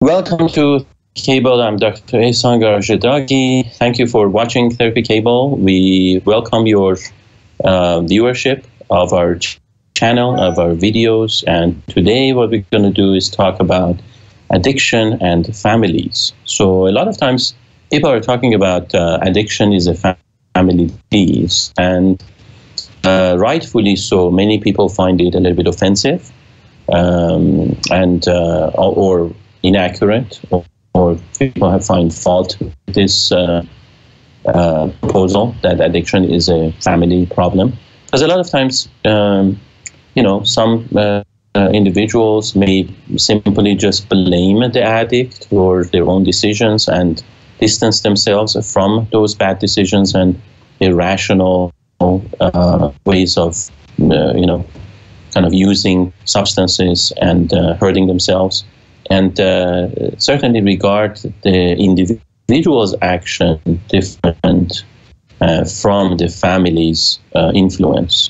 Welcome to Cable. I'm Dr. Ehsan Garajadagi. Thank you for watching Therapy Cable. We welcome your viewership of our channel, of our videos. And today what we're going to do is talk about addiction and families. So a lot of times people are talking about addiction is a family disease. And rightfully so, many people find it a little bit offensive or inaccurate, or people have find fault with this proposal that addiction is a family problem. Because a lot of times, some individuals may simply just blame the addict for their own decisions and distance themselves from those bad decisions and irrational ways of, kind of using substances and hurting themselves. And certainly regard the individual's action different from the family's influence.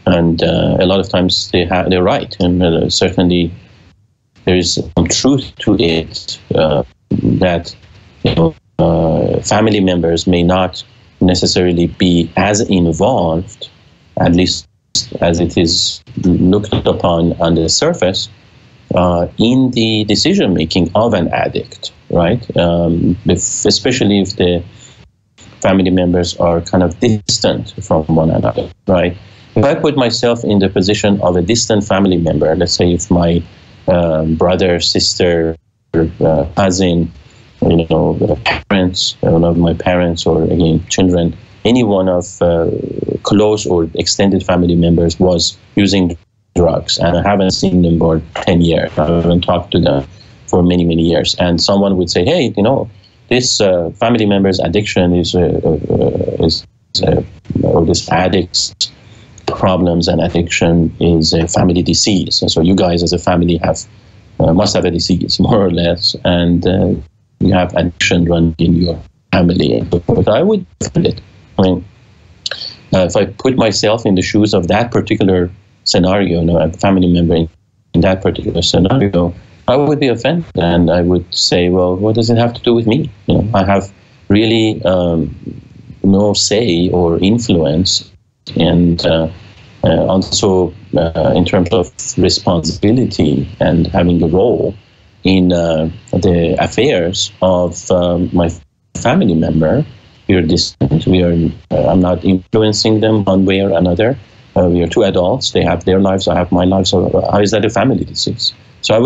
And a lot of times they're right. And certainly there is some truth to it that family members may not necessarily be as involved, at least as it is looked upon on the surface, in the decision-making of an addict, right? Especially if the family members are kind of distant from one another, right? If I put myself in the position of a distant family member, let's say if my brother, sister, cousin, parents, one of my parents, or again, children, any one of close or extended family members was using drugs, and I haven't seen them for 10 years. I haven't talked to them for many, many years. And someone would say, hey, this family member's addiction or this addict's problems and addiction is a family disease. And so you guys as a family must have a disease, more or less, and you have addiction running in your family. But I would feel it. I mean, if I put myself in the shoes of that particular scenario, a family member in that particular scenario, I would be offended, and I would say, well, what does it have to do with me? I have really no say or influence, and also in terms of responsibility and having a role in the affairs of my family member. We are distant. I'm not influencing them one way or another. We are two adults. They have their lives. I have my life. So how is that a family disease? So I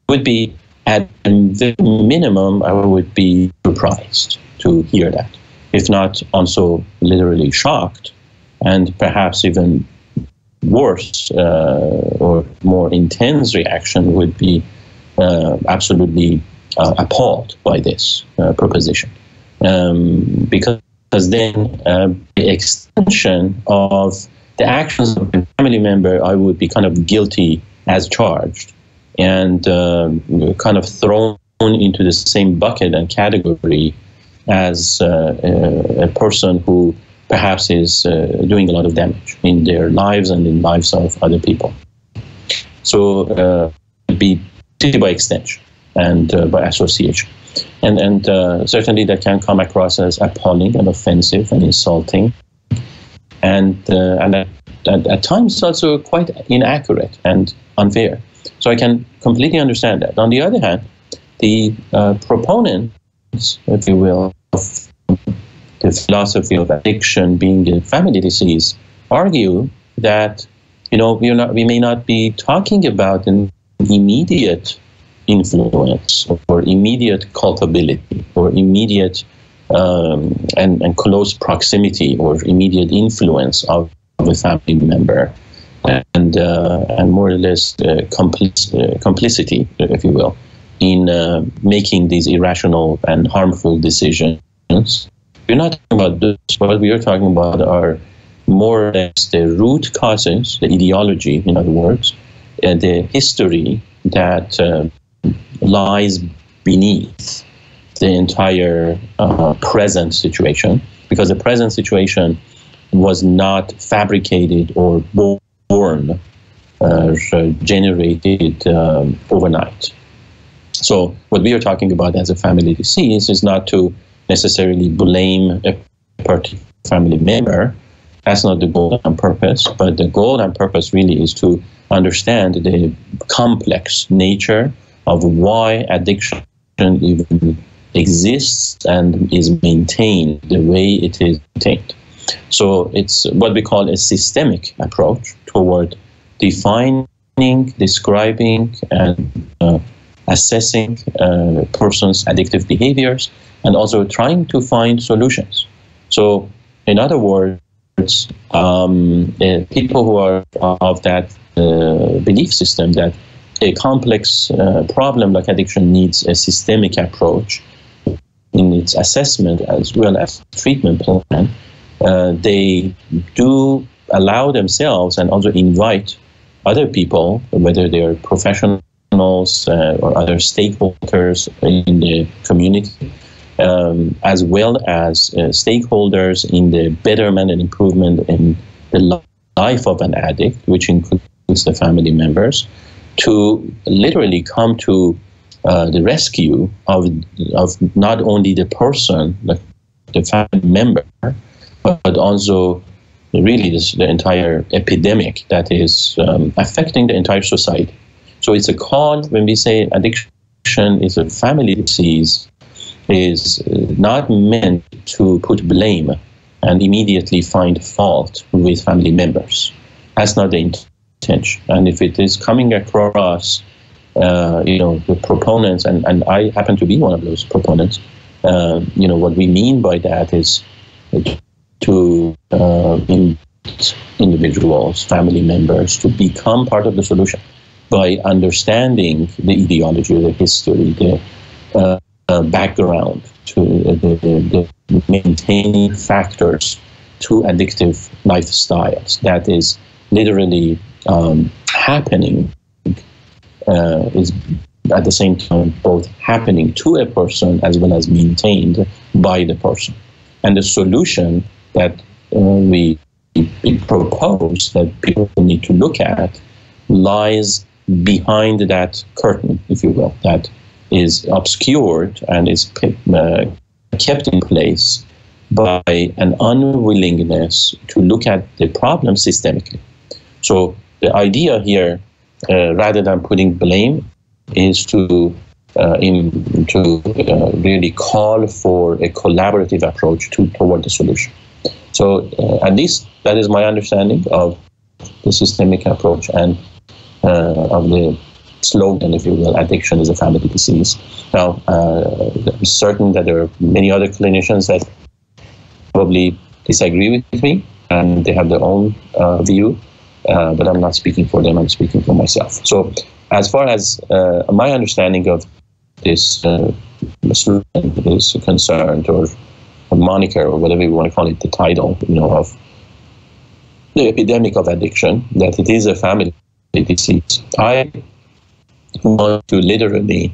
would be, at the minimum, I would be surprised to hear that. If not also literally shocked, and perhaps even worse or more intense reaction would be absolutely appalled by this proposition. Because then the extension of the actions of a family member, I would be kind of guilty as charged, and kind of thrown into the same bucket and category as a person who perhaps is doing a lot of damage in their lives and in lives of other people. So be by extension and by association. And certainly that can come across as appalling and offensive and insulting. And at times also quite inaccurate and unfair. So I can completely understand that. On the other hand, the proponents, if you will, of the philosophy of addiction being a family disease, argue that we may not be talking about an immediate influence or immediate culpability or immediate and close proximity or immediate influence of a family member, and more or less complicity, if you will, in making these irrational and harmful decisions. We're not talking about this. What we are talking about are more or less the root causes, the ideology, in other words, the history that lies beneath the entire present situation, because the present situation was not fabricated or born, generated overnight. So what we are talking about as a family disease is not to necessarily blame a particular family member. That's not the goal and purpose, but the goal and purpose really is to understand the complex nature of why addiction even exists and is maintained the way it is maintained. So it's what we call a systemic approach toward defining, describing, and assessing a person's addictive behaviors, and also trying to find solutions. So in other words, people who are of that belief system that a complex problem like addiction needs a systemic approach in its assessment as well as treatment plan, they do allow themselves and also invite other people, whether they're professionals or other stakeholders in the community, as well as stakeholders in the betterment and improvement in the life of an addict, which includes the family members, to literally come to the rescue of not only the person, like the family member, but also really the entire epidemic that is affecting the entire society. So it's a call, when we say addiction is a family disease, is not meant to put blame and immediately find fault with family members. That's not the intention. And if it is coming across, the proponents, and I happen to be one of those proponents, what we mean by that is to invite individuals, family members, to become part of the solution by understanding the ideology, the history, the background, to the maintaining factors to addictive lifestyles that is literally happening, is at the same time both happening to a person as well as maintained by the person. And the solution that we propose that people need to look at lies behind that curtain, if you will, that is obscured and is kept in place by an unwillingness to look at the problem systemically. So the idea here, rather than putting blame, is to really call for a collaborative approach toward the solution. So at least that is my understanding of the systemic approach and of the slogan, if you will, addiction is a family disease. Now, I'm certain that there are many other clinicians that probably disagree with me and they have their own view, but I'm not speaking for them, I'm speaking for myself. So as far as my understanding of this slogan is concerned, or a moniker, or whatever you want to call it, the title, of the epidemic of addiction, that it is a family disease, I want to literally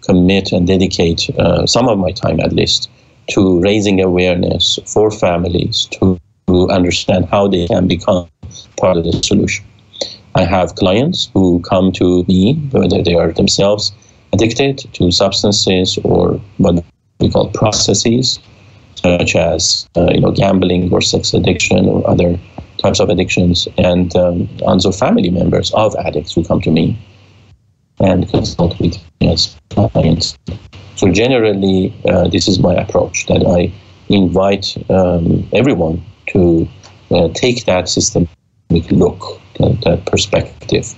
commit and dedicate some of my time, at least, to raising awareness for families to understand how they can become part of the solution. I have clients who come to me, whether they are themselves addicted to substances or what we call processes, such as gambling or sex addiction or other types of addictions, and also family members of addicts who come to me and consult with me as clients. So generally, this is my approach, that I invite everyone to take that systemic look, that perspective,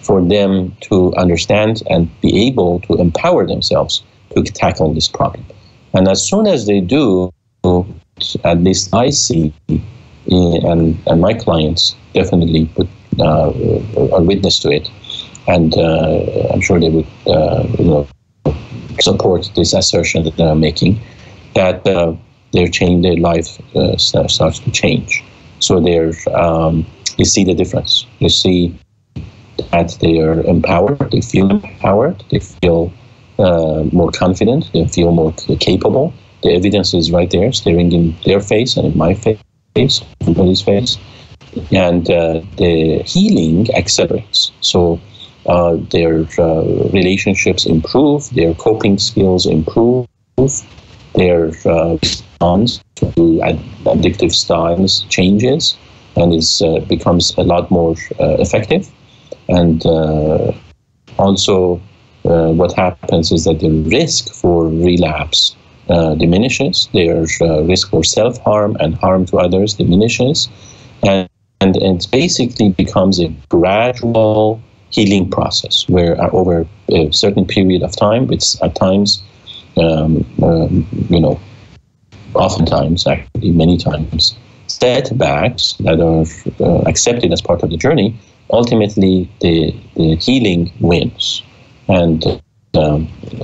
for them to understand and be able to empower themselves to tackle this problem. And as soon as they do, at least I see, and my clients definitely are witness to it, and I'm sure they would support this assertion that I'm making, that their life starts to change. So you see the difference. You see that they are empowered, they feel empowered, they feel more confident, they feel more capable. The evidence is right there, staring in their face and in my face, everybody's face. And the healing accelerates. So their relationships improve, their coping skills improve, their response to addictive styles changes, and it becomes a lot more effective. And also what happens is that the risk for relapse diminishes, their risk for self-harm and harm to others diminishes, and it basically becomes a gradual healing process where over a certain period of time, it's at times, oftentimes, actually many times, setbacks that are accepted as part of the journey, ultimately the healing wins and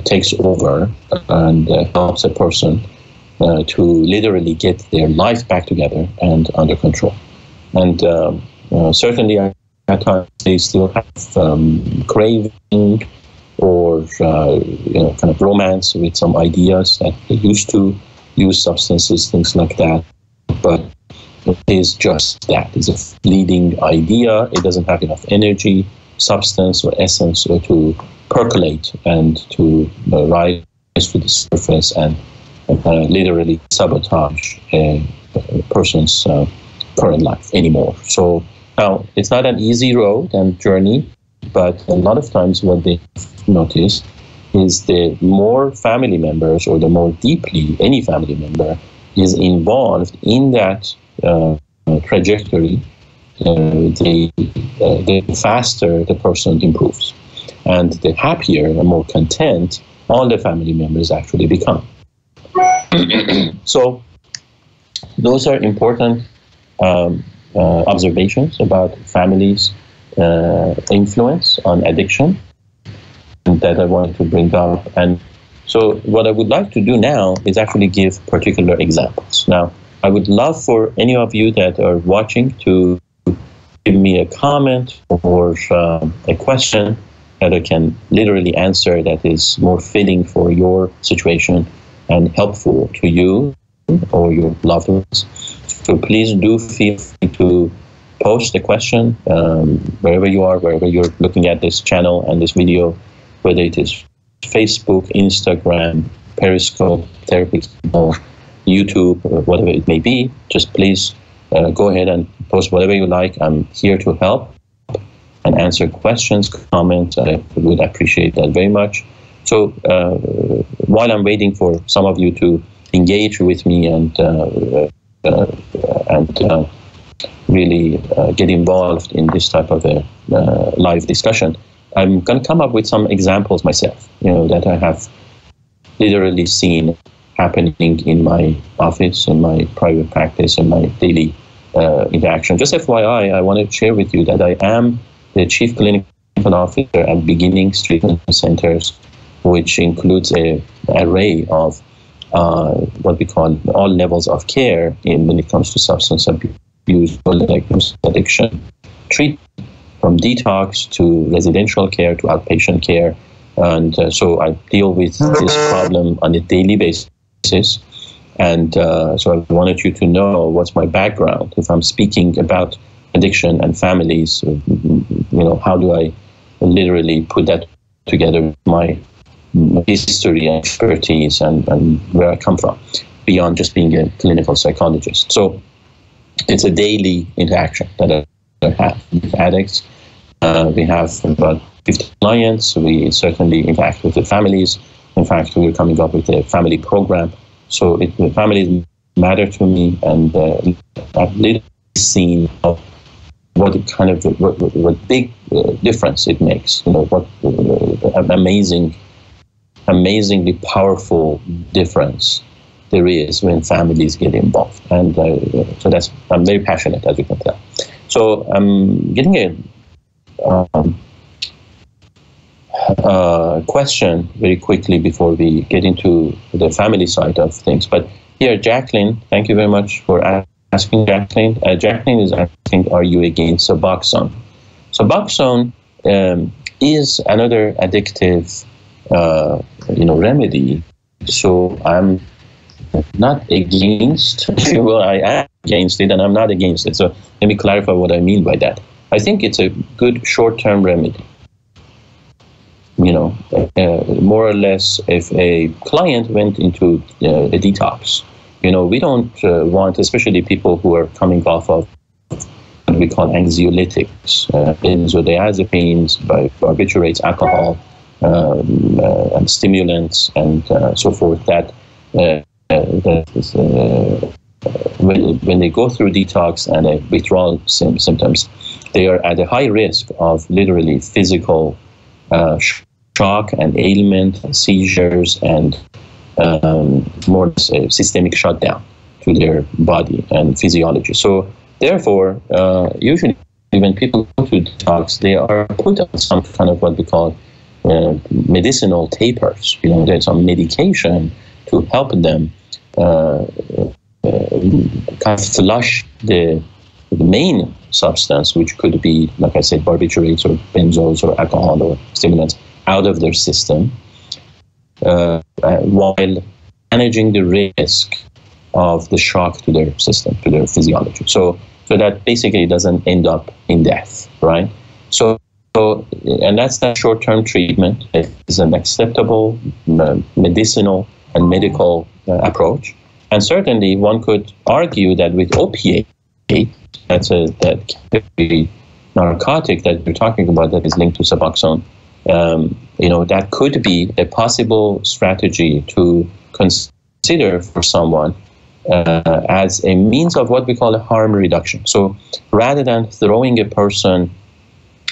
takes over and helps a person to literally get their life back together and under control. And certainly at times they still have craving or kind of romance with some ideas that they used to use substances, things like that. But it is just that. It's a fleeting idea. It doesn't have enough energy, substance, or essence to percolate and to rise to the surface and literally sabotage a person's current life anymore. So now, it's not an easy road and journey, but a lot of times what they notice is the more family members or the more deeply any family member is involved in that trajectory, the faster the person improves. And the happier and more content all the family members actually become. So those are important observations about families' influence on addiction that I wanted to bring up. And so what I would like to do now is actually give particular examples. Now, I would love for any of you that are watching to give me a comment or a question that I can literally answer that is more fitting for your situation and helpful to you or your loved ones. So please do feel free to post a question wherever you are, wherever you're looking at this channel and this video, whether it is Facebook, Instagram, Periscope, Therapy, YouTube, or whatever it may be. Just please go ahead and post whatever you like. I'm here to help and answer questions, comments. I would appreciate that very much. So while I'm waiting for some of you to engage with me and really get involved in this type of a live discussion, I'm going to come up with some examples myself, that I have literally seen happening in my office, in my private practice, in my daily interaction. Just FYI, I want to share with you that I am the Chief Clinical Officer at Beginnings Treatment Centers, which includes an array of what we call all levels of care when it comes to substance abuse, addiction, treatment, from detox to residential care to outpatient care. And so I deal with this problem on a daily basis. And so I wanted you to know what's my background. If I'm speaking about addiction and families, how do I literally put that together with my history and expertise and where I come from, beyond just being a clinical psychologist. So it's a daily interaction that I have with addicts. We have about 50 clients. We certainly interact with the families. In fact, we're coming up with a family program. So the families matter to me, and I've literally seen what big difference it makes. What amazingly powerful difference there is when families get involved. And so I'm very passionate, as you can tell. So I'm getting a question very quickly before we get into the family side of things. But here, Jacqueline, thank you very much for asking, Jacqueline. Jacqueline is asking, are you against Suboxone? Suboxone is another addictive remedy. So I'm not against, well, I am against it and I'm not against it. So let me clarify what I mean by that. I think it's a good short-term remedy. more or less, if a client went into a detox, we don't want, especially people who are coming off of what we call anxiolytics, benzodiazepines, barbiturates, alcohol, and stimulants, and so forth, that when they go through detox and withdrawal symptoms, they are at a high risk of literally physical shock and ailment, seizures, and more systemic shutdown to their body and physiology. So therefore, usually when people go to detox, they are put on some kind of what we call medicinal tapers. There's some medication to help them kind of flush the main substance, which could be, like I said, barbiturates or benzos or alcohol or stimulants, out of their system, while managing the risk of the shock to their system, to their physiology. So that basically doesn't end up in death, right? So and that's that short-term treatment. It is an acceptable medicinal and medical approach. And certainly one could argue that with opiate, that category narcotic that you're talking about that is linked to Suboxone, that could be a possible strategy to consider for someone as a means of what we call a harm reduction. So rather than throwing a person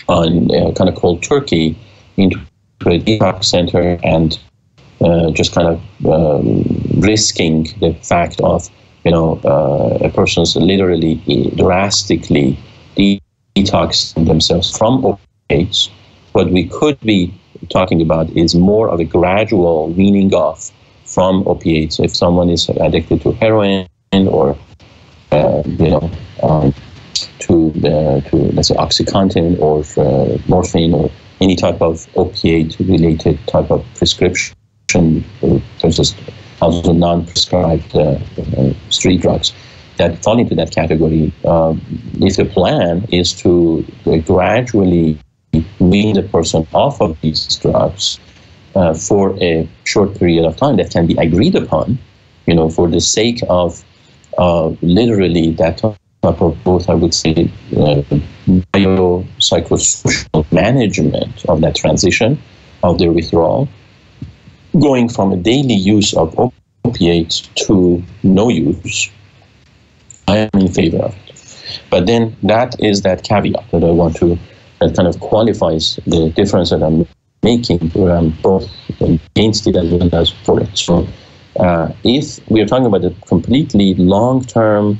on kind of cold turkey into a detox center and just kind of risking the fact of a person's literally drastically detoxing themselves from opiates, what we could be talking about is more of a gradual weaning off from opiates. If someone is addicted to heroin or to let's say OxyContin or morphine or any type of opiate-related type of prescription. There's just also non-prescribed street drugs that fall into that category. If the plan is to gradually wean the person off of these drugs for a short period of time that can be agreed upon, for the sake of literally that type of both, I would say, biopsychosocial management of that transition of their withdrawal, going from a daily use of opiates to no use, I am in favor of it. But then that is that caveat that I want to, that kind of qualifies the difference that I'm making, where I'm both against it as well as for it. So if we are talking about a completely long-term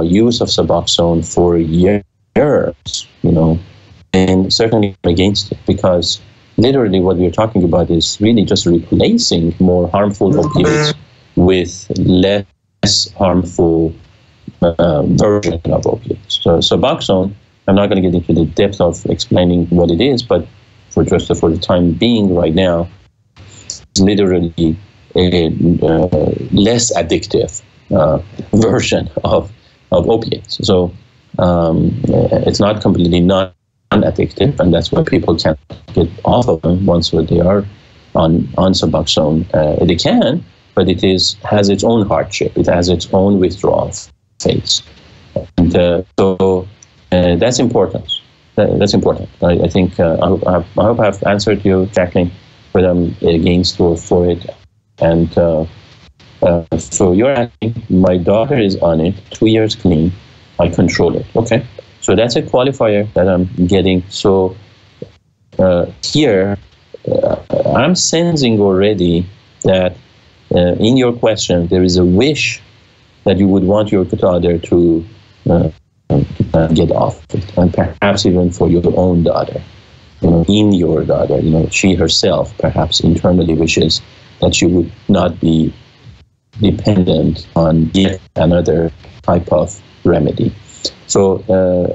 use of Suboxone for years, then certainly I'm against it, because literally what we're talking about is really just replacing more harmful opiates with less harmful version of opiates. So Suboxone, I'm not going to get into the depth of explaining what it is, but for the time being right now, it's literally a less addictive version of opiates. So it's not completely non-addictive, and that's why people can't get off of them once they are on Suboxone. They can, but it has its own hardship. It has its own withdrawal phase. And so that's important. That's important. I think I hope I've answered you, Jacqueline, whether I'm against or for it. And so you're asking, my daughter is on it, 2 years clean, I control it. Okay, so that's a qualifier that I'm getting. So here, I'm sensing already that in your question, there is a wish that you would want your daughter to get off it, and perhaps even for your own daughter, in your daughter, she herself perhaps internally wishes that she would not be dependent on yet another type of remedy. So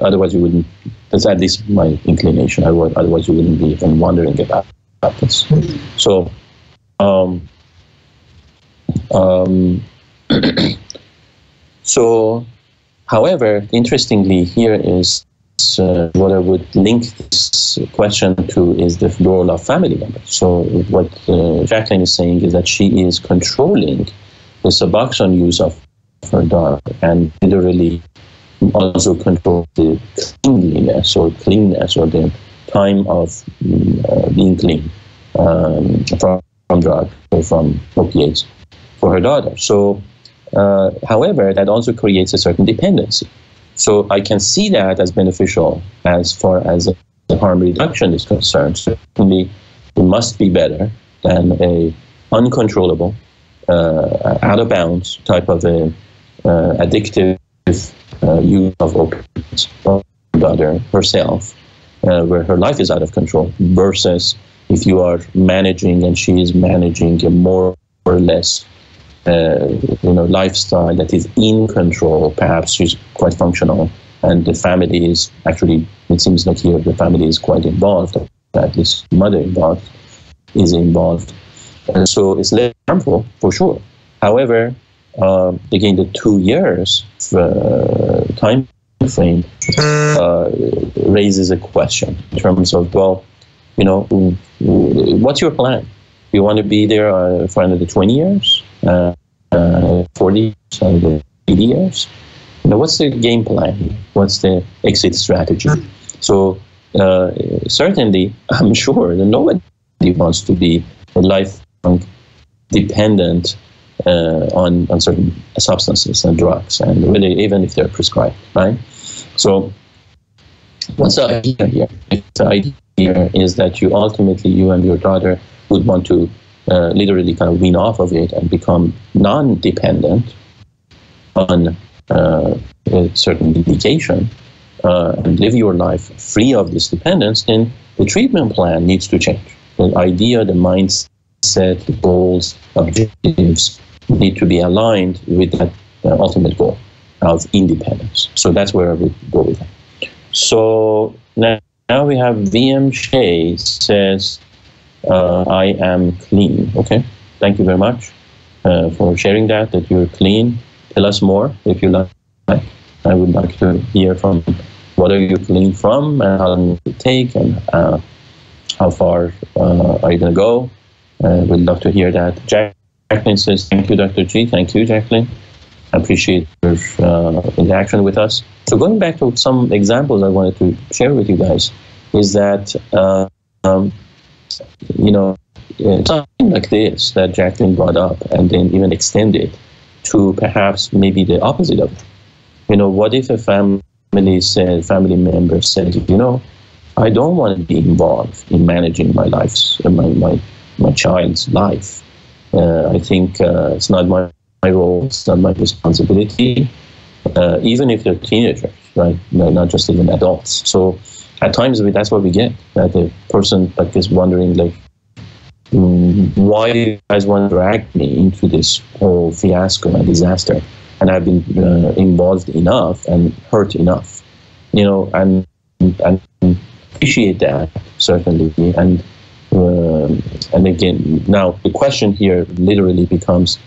otherwise you wouldn't, that's at least my inclination, otherwise you wouldn't be even wondering about this. So so however, interestingly here is what I would link this question to is the role of family members. So what Jacqueline is saying is that she is controlling the Suboxone use of her daughter and literally also control the cleanliness or the time of being clean from drugs or from opiates for her daughter. So, however, that also creates a certain dependency. So I can see that as beneficial as far as the harm reduction is concerned. Certainly, it must be better than a uncontrollable, out of bounds type of a addictive use of opiates for her daughter herself, where her life is out of control, versus if you are managing and she is managing a more or less lifestyle that is in control. Perhaps she's quite functional, and the family is actually, it seems like here the family is quite involved, at least mother is involved. And so it's less harmful, for sure. However, again, the 2 years time frame raises a question in terms of, well, what's your plan? You want to be there for another 20 years, 40 years, 80 years? What's the game plan? What's the exit strategy? So certainly, I'm sure that nobody wants to be a lifelong dependent on certain substances and drugs, and really even if they're prescribed, right? So what's the idea here? The idea here is that you and your daughter would want to literally kind of wean off of it and become non-dependent on a certain medication and live your life free of this dependence. Then the treatment plan needs to change. The idea, the mindset, the goals, objectives need to be aligned with that ultimate goal of independence. So that's where I would go with that. So now we have VM Shay says, I am clean. Okay, thank you very much for sharing that you're clean. Tell us more if you like. I would like to hear from what are you clean from, and how long it take, and how far are you going to go. We'd love to hear that. Jacqueline says, thank you, Dr. G. Thank you, Jacqueline. I appreciate your interaction with us. So going back to some examples I wanted to share with you guys is that, something like this that Jacqueline brought up and then even extended to perhaps maybe the opposite of it. What if a family member said, I don't want to be involved in managing my child's life. I think it's not my role, it's not my responsibility, even if they're teenagers, right? Not just even adults. So at times that's what we get, that the person is wondering, why do you guys want to drag me into this whole fiasco and disaster? And I've been involved enough and hurt enough, and appreciate that, certainly. And again, now the question here literally becomes,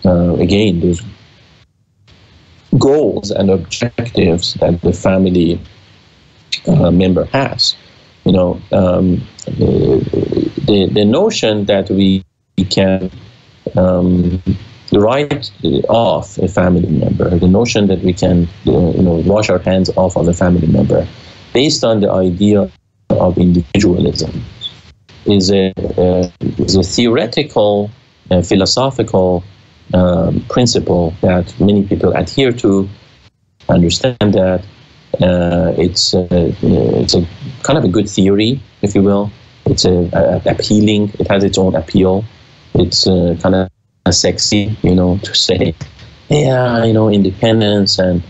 again, those goals and objectives that the family member has. The notion that we can write off a family member, the notion that we can wash our hands off of a family member based on the idea of individualism is a theoretical, philosophical principle that many people adhere to. Understand that it's a kind of a good theory, if you will. It's appealing. It has its own appeal. It's kind of sexy, to say, independence and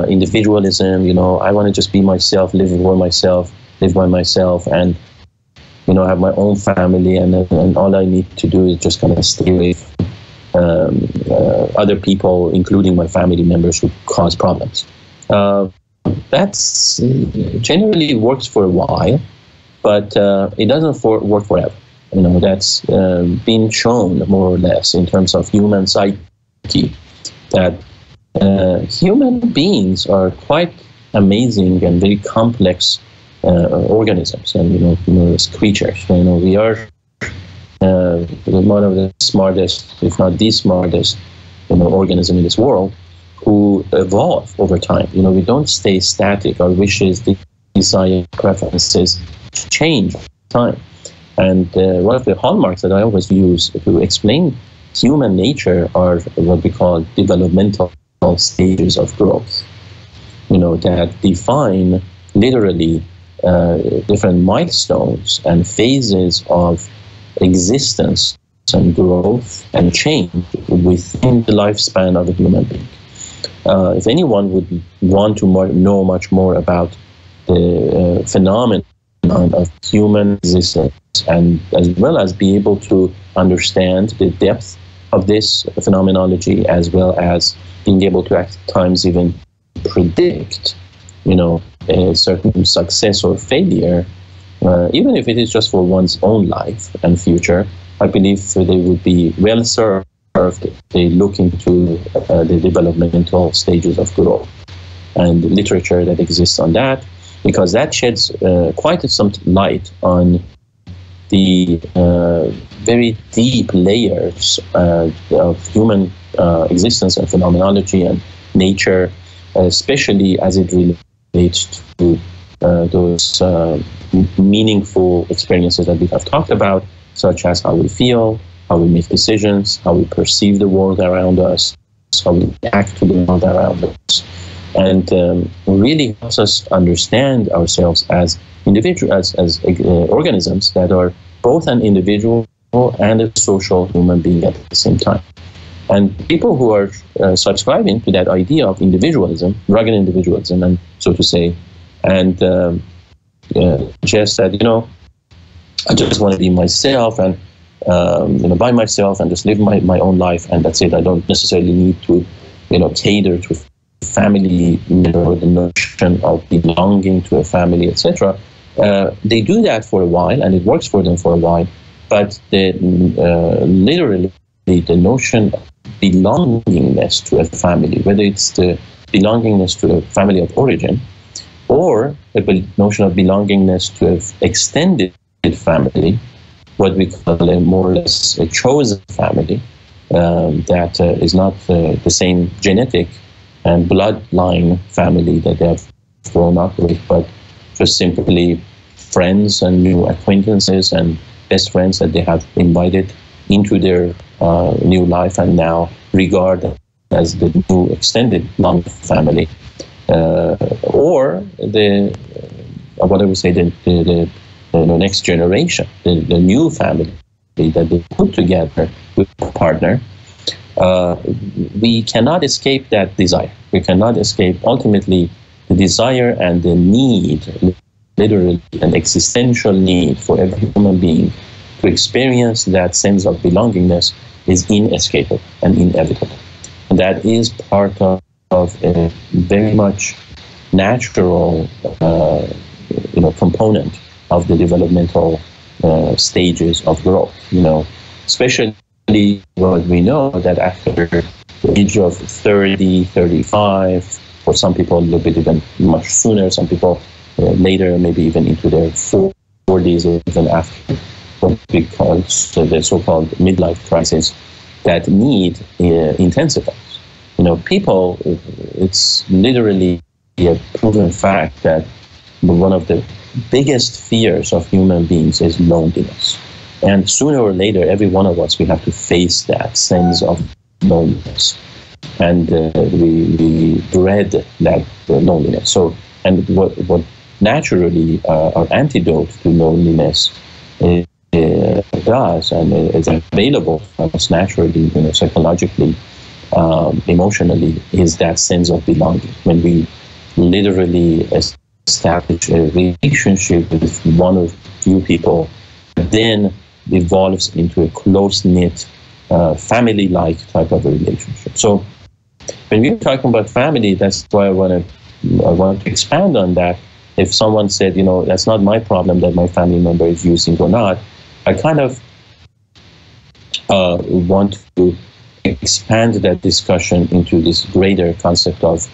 individualism. I want to just be myself, live by myself, and have my own family, and all I need to do is just kind of stay away from other people, including my family members who cause problems. That's generally works for a while, but it doesn't work forever. That's been shown more or less in terms of human psyche, that human beings are quite amazing and very complex organisms and creatures. We are one of the smartest, if not the smartest, organism in this world, who evolve over time. We don't stay static. Our wishes, desires, preferences change over time. And one of the hallmarks that I always use to explain human nature are what we call developmental stages of growth. That define literally different milestones and phases of existence and growth and change within the lifespan of a human being. If anyone would want to know much more about the phenomenon of human existence, and as well as be able to understand the depth of this phenomenology, as well as being able to at times even predict, a certain success or failure, even if it is just for one's own life and future, I believe they would be well served if they look into the developmental stages of growth and the literature that exists on that, because that sheds quite some light on the very deep layers of human existence and phenomenology and nature, especially as it relates to those meaningful experiences that we have talked about, such as how we feel, how we make decisions, how we perceive the world around us, how we act to the world around us, and really helps us understand ourselves as individuals, as organisms that are both an individual and a social human being at the same time. And people who are subscribing to that idea of individualism, rugged individualism, and so to say, and just said, I just want to be myself and by myself and just live my own life, and that's it. I don't necessarily need to, cater to family, the notion of belonging to a family, etc. They do that for a while, and it works for them for a while. But literally, the notion of belongingness to a family, whether it's the belongingness to a family of origin, or the notion of belongingness to an extended family, what we call a more or less a chosen family, that is not the same genetic and bloodline family that they have grown up with, but just simply friends and new acquaintances and best friends that they have invited into their new life and now regard as the new extended long family, or the what I would say the next generation, the new family that they put together with a partner. We cannot escape that desire. We cannot escape ultimately the desire and the need, literally an existential need for every human being to experience that sense of belongingness is inescapable and inevitable. And that is part of a very much natural component of the developmental stages of growth. Especially what we know that after the age of 30, 35, for some people a little bit even much sooner, some people later, maybe even into their 40s or even after what we call the so-called midlife crisis, that need intensifies. People, it's literally a proven fact that one of the biggest fears of human beings is loneliness. And sooner or later, every one of us, we have to face that sense of loneliness. And we dread that loneliness. So, and what naturally our antidote to loneliness does, and is available for us naturally, psychologically, emotionally, is that sense of belonging. When we literally establish a relationship with one or few people, then evolves into a close-knit, family-like type of a relationship. So when we're talking about family, that's why I want to expand on that. If someone said, that's not my problem that my family member is using or not, I kind of want to expand that discussion into this greater concept of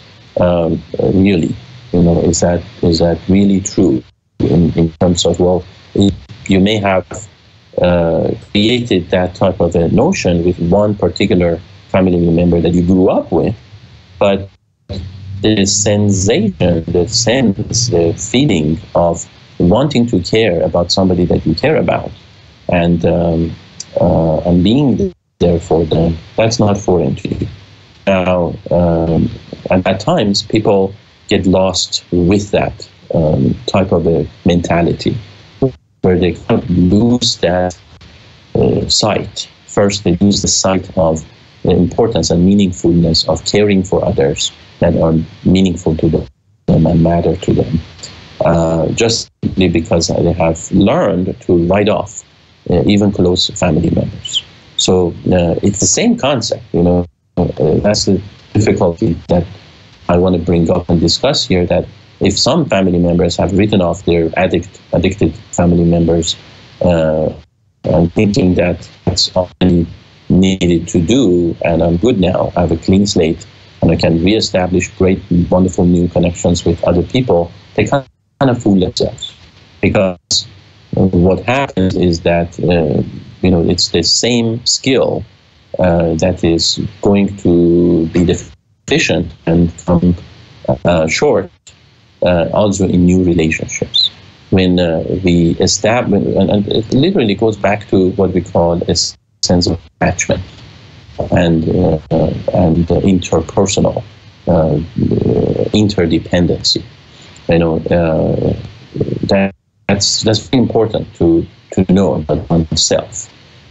really is that really true in terms of, well, you may have created that type of a notion with one particular family member that you grew up with, but the sensation, the sense, the feeling of wanting to care about somebody that you care about, and being there for them, that's not foreign to you. Now, and at times people get lost with that type of a mentality, where they kind of lose that sight. First, they lose the sight of the importance and meaningfulness of caring for others that are meaningful to them and matter to them, just because they have learned to write off even close family members. So it's the same concept, that's the difficulty that I want to bring up and discuss here, that if some family members have written off their addicted family members, and thinking that that's all I needed to do, and I'm good now, I have a clean slate, and I can reestablish great, wonderful new connections with other people, they kind of fool themselves. Because what happens is that, it's the same skill that is going to be deficient and come short also in new relationships. When we establish, and it literally goes back to what we call a sense of attachment and interpersonal interdependency. That's very important to know about oneself.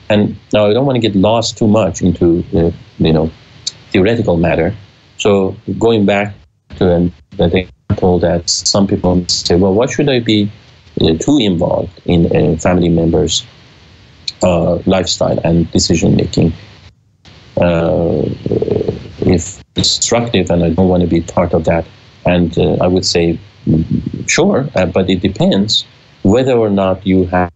And now I don't want to get lost too much into theoretical matter. So going back to the example that some people say, well, why should I be too involved in a family member's lifestyle and decision making? If it's destructive and I don't want to be part of that, and I would say, sure, but it depends whether or not you have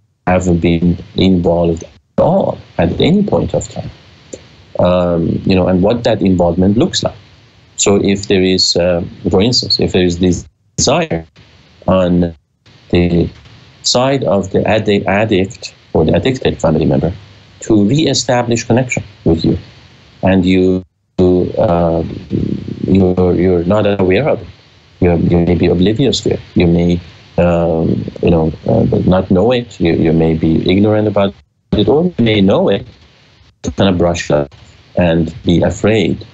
been involved at all at any point of time, and what that involvement looks like. So if there is, for instance, if there is this desire on the side of the addict or the addicted family member to reestablish connection with you, and you're not aware of it, you may be oblivious to it, you may not know it, you may be ignorant about it, or you may know it, kind of brush it up and be afraid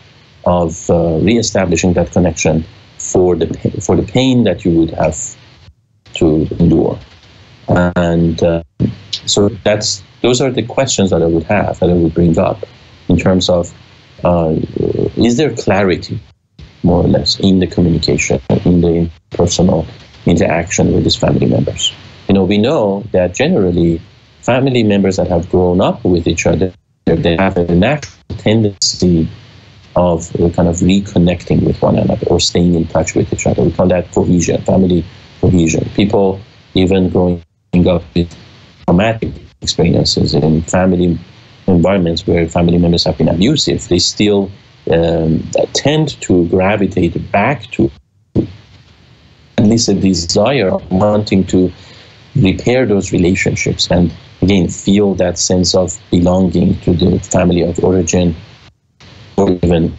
of reestablishing that connection for the pain that you would have to endure. And so those are the questions that I would have, that I would bring up in terms of is there clarity, more or less, in the communication, in the personal interaction with these family members. We know that generally family members that have grown up with each other, they have a natural tendency of kind of reconnecting with one another or staying in touch with each other. We call that cohesion, family cohesion. People, even growing up with traumatic experiences in family environments where family members have been abusive, they still tend to gravitate back to at least a desire of wanting to repair those relationships and, again, feel that sense of belonging to the family of origin, or even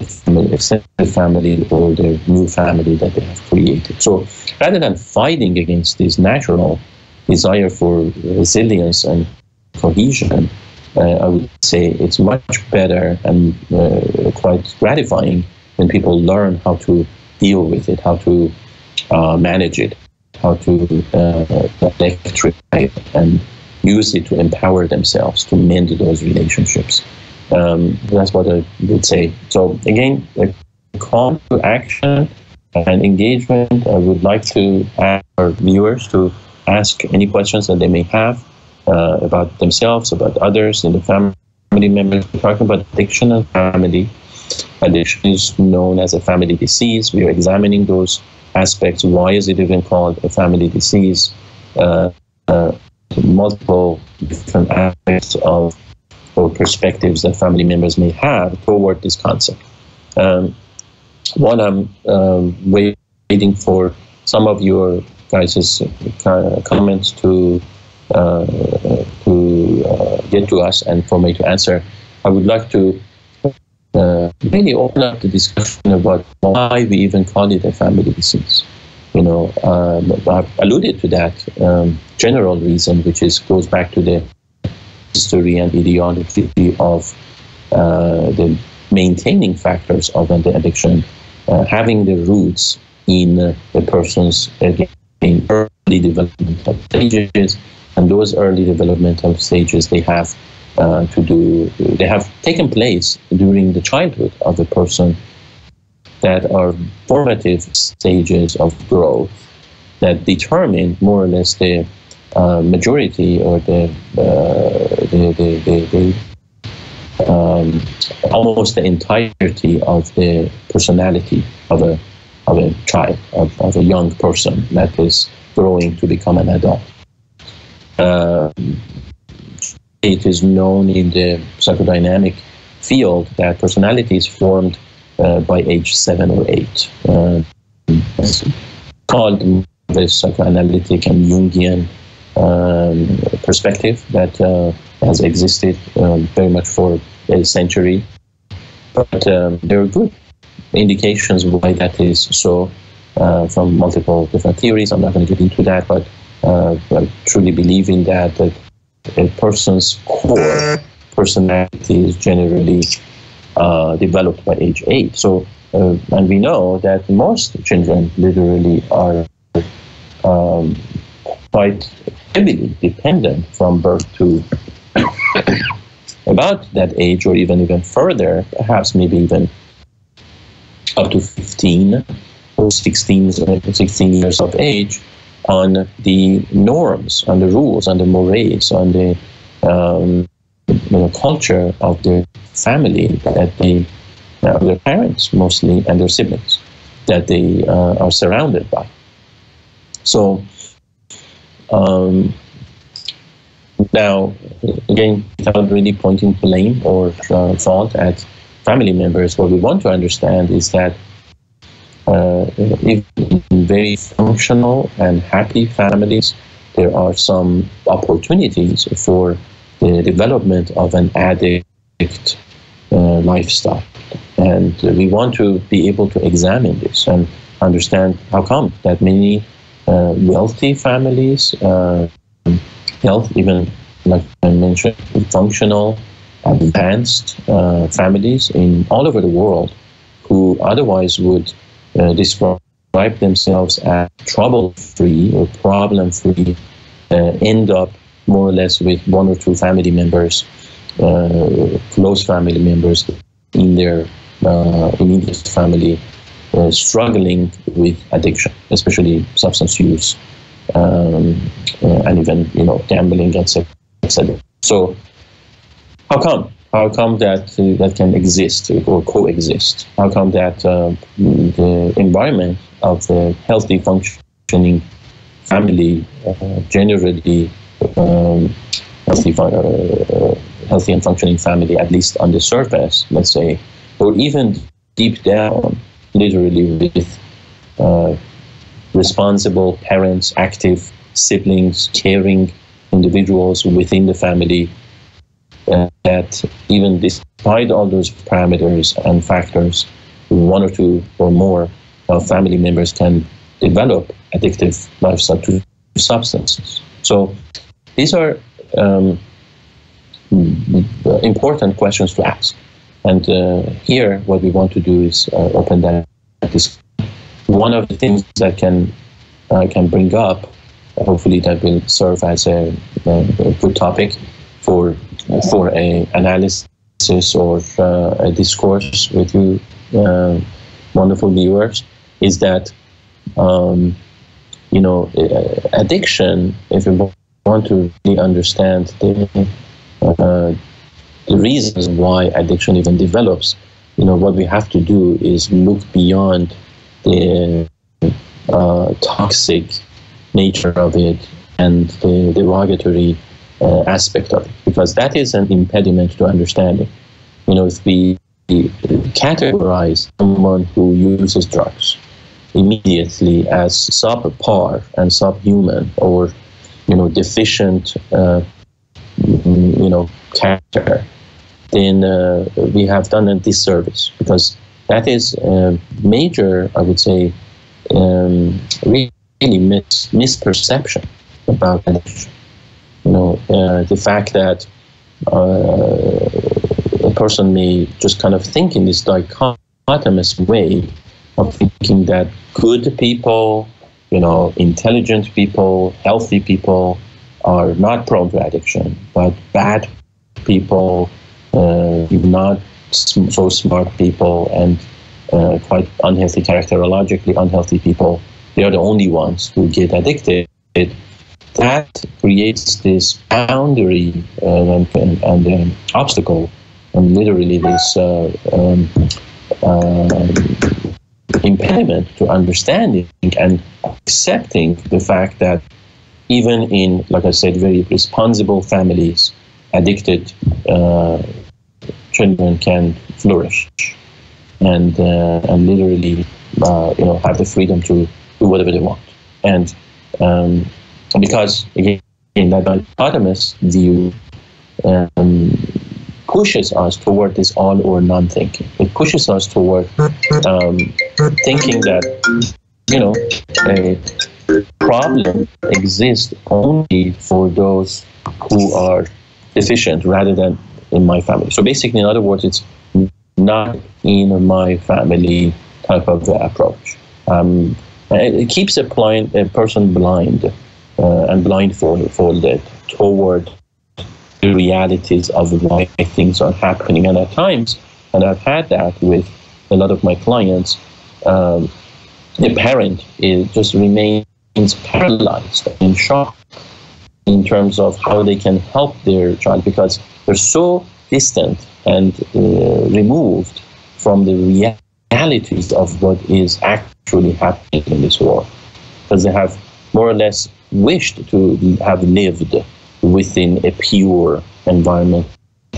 extended family or the new family that they have created. So rather than fighting against this natural desire for resilience and cohesion, I would say it's much better and quite gratifying when people learn how to deal with it, how to manage it, how to electrify it and use it to empower themselves to mend those relationships. That's what I would say. So again, a call to action and engagement. I would like to ask our viewers to ask any questions that they may have about themselves, about others in the family members. We're talking about addiction and family. Addiction is known as a family disease. We are examining those aspects. Why is it even called a family disease? Multiple different aspects of or perspectives that family members may have toward this concept. While I'm waiting for some of your guys' comments to get to us and for me to answer. I would like to really open up the discussion about why we even call it a family disease. I've alluded to that general reason, which goes back to the history and ideology of the maintaining factors of the addiction, having the roots in the person's early developmental stages, and those early developmental stages they have taken place during the childhood of the person, that are formative stages of growth that determine more or less the majority or almost the entirety of the personality of a child, of a young person that is growing to become an adult. It is known in the psychodynamic field that personality is formed by age 7 or 8. It's called the psychoanalytic and Jungian perspective that has existed very much for a century. But there are good indications why that is so from multiple different theories. I'm not going to get into that, but I truly believe in that a person's core personality is generally developed by age 8. So, and we know that most children literally are quite heavily dependent from birth to about that age, or even further, perhaps maybe even up to 15 or 16 years of age, on the norms, on the rules, on the mores, on the culture of their family, that their parents mostly and their siblings that they are surrounded by. So now, again, without really pointing blame or fault at family members, what we want to understand is that in very functional and happy families, there are some opportunities for the development of an addict lifestyle. And we want to be able to examine this and understand how come that many wealthy families, health, even like I mentioned, functional, advanced families in all over the world, who otherwise would describe themselves as trouble-free or problem-free, end up more or less with one or two family members, close family members in their immediate family, struggling with addiction, especially substance use, and even gambling, etc. So, how come that can exist or coexist? How come that the environment of a healthy, functioning family, generally healthy and functioning family, at least on the surface, let's say, or even deep down, literally with responsible parents, active siblings, caring individuals within the family, that even despite all those parameters and factors, one or two or more family members can develop addictive lifestyle to substances. So these are important questions to ask. And here, what we want to do is open that discussion. One of the things that can bring up, hopefully that will serve as a good topic for a analysis or a discourse with you wonderful viewers, is that addiction, if you want to really understand the reasons why addiction even develops, what we have to do is look beyond the toxic nature of it and the derogatory aspect of it, because that is an impediment to understanding. If we categorize someone who uses drugs immediately as subpar and subhuman, or deficient, character, then we have done a disservice, because that is a major, I would say, really misperception about addiction. The fact that a person may just kind of think in this dichotomous way of thinking that good people, intelligent people, healthy people are not prone to addiction, but bad people, not so smart people, and quite unhealthy, characterologically unhealthy people, they are the only ones who get addicted. That creates this boundary and obstacle, and literally this impediment to understanding and accepting the fact that even in, like I said, very responsible families, addicted children can flourish and literally have the freedom to do whatever they want. And because again, that dichotomous view pushes us toward this all or none thinking. It pushes us toward thinking that a problem exists only for those who are deficient, rather than in my family. So basically, in other words, it's not in my family type of approach. It keeps a person blind and blindfolded toward the realities of why things are happening. And at times, and I've had that with a lot of my clients, a parent just remains paralyzed, in shock, in terms of how they can help their child, because they're so distant and removed from the realities of what is actually happening in this world, because they have more or less wished to have lived within a pure environment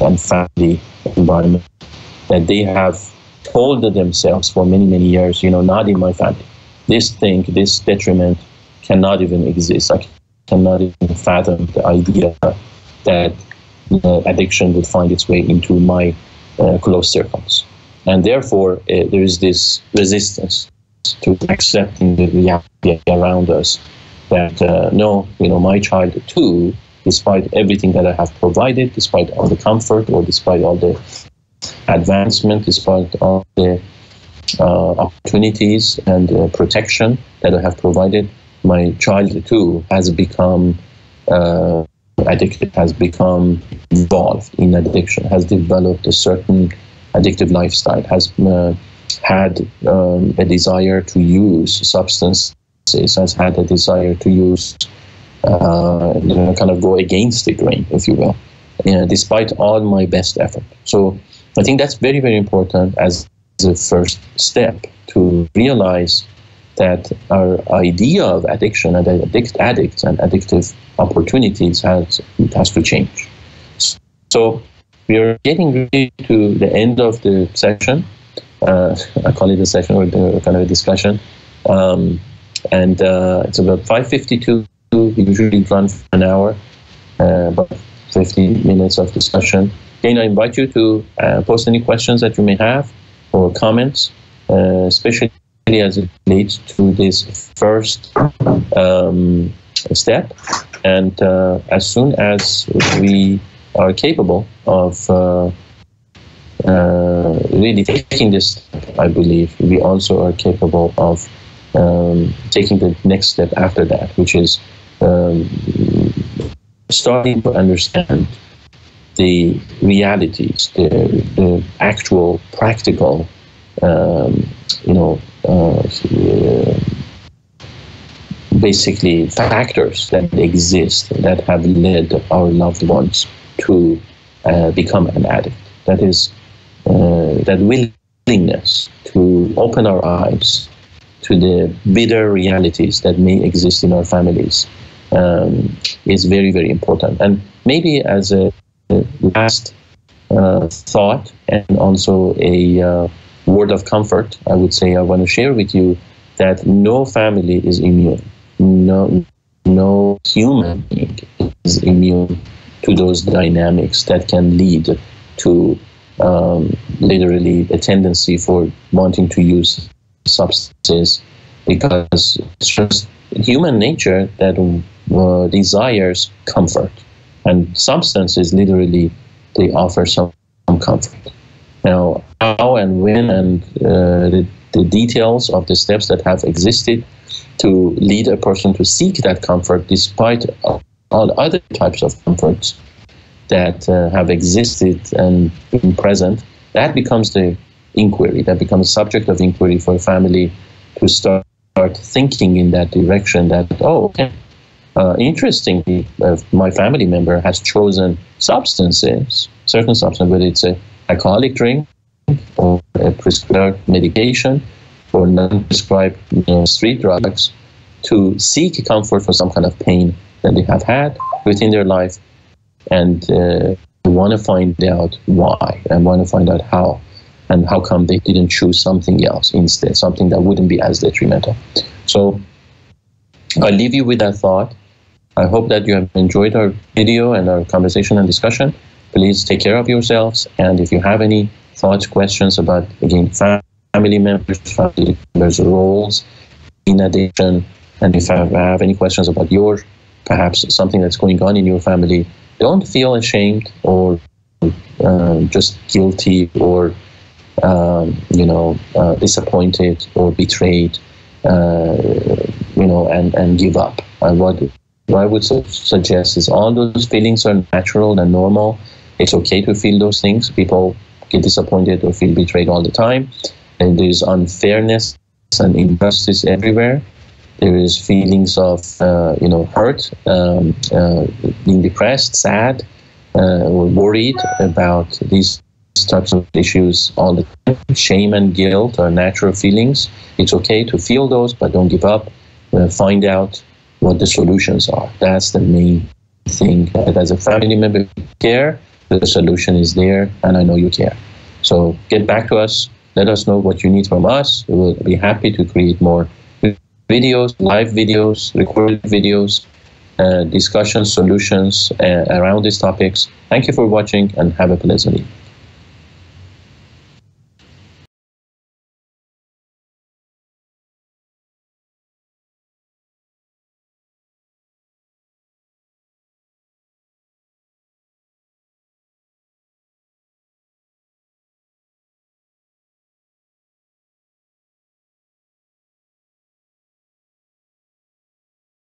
and family environment that they have told themselves for many, many years, not in my family. This detriment cannot even exist. I cannot even fathom the idea that addiction would find its way into my close circles. And therefore, there is this resistance to accepting the reality around us that, no, my child too, despite everything that I have provided, despite all the comfort, or despite all the advancement, despite all the opportunities and protection that I have provided, my child too has become addicted, has become involved in addiction, has developed a certain addictive lifestyle, has had a desire to use substances, has had a desire to use, kind of go against the grain, if you will, despite all my best effort. So I think that's very, very important as the first step to realize that our idea of addiction and addicts and addictive opportunities has to change. So we are getting really to the end of the session. I call it a session, or kind of a discussion. And it's about 5:52. We usually run for an hour, about 50 minutes of discussion. Again, I invite you to post any questions that you may have or comments, especially as it relates to this first step. And as soon as we are capable of really taking this step, I believe we also are capable of taking the next step after that, which is starting to understand the realities, the actual practical, basically factors that exist that have led our loved ones to become an addict. That is, that willingness to open our eyes to the bitter realities that may exist in our families is very, very important. And maybe as a last thought, and also a word of comfort, I would say I want to share with you that no family is immune. No human being is immune to those dynamics that can lead to literally a tendency for wanting to use substances, because it's just human nature that desires comfort, and substances literally, they offer some comfort. Now, how and when and the details of the steps that have existed to lead a person to seek that comfort despite all other types of comforts that have existed and been present, that becomes the inquiry, that becomes a subject of inquiry for a family to start thinking in that direction, that, oh, okay, interestingly, my family member has chosen substances, certain substances, whether it's a alcoholic drink or a prescribed medication or non-prescribed street drugs, to seek comfort for some kind of pain that they have had within their life, and want to find out why, and want to find out how, and how come they didn't choose something else instead, something that wouldn't be as detrimental. So I leave you with that thought. I hope that you have enjoyed our video and our conversation and discussion. Please take care of yourselves, and if you have any thoughts, questions about, again, family members' roles in addiction, and if you have any questions about perhaps something that's going on in your family, don't feel ashamed or just guilty or disappointed or betrayed, and give up. What I would suggest is all those feelings are natural and normal. It's okay to feel those things. People get disappointed or feel betrayed all the time, and there's unfairness and injustice everywhere. There is feelings of hurt, being depressed, sad, or worried about these types of issues all the time. Shame and guilt are natural feelings. It's okay to feel those, but don't give up. Find out what the solutions are. That's the main thing. That as a family member, you care, the solution is there, and I know you care. So get back to us. Let us know what you need from us. We will be happy to create more videos, live videos, recorded videos, discussions, solutions around these topics. Thank you for watching, and have a pleasant evening.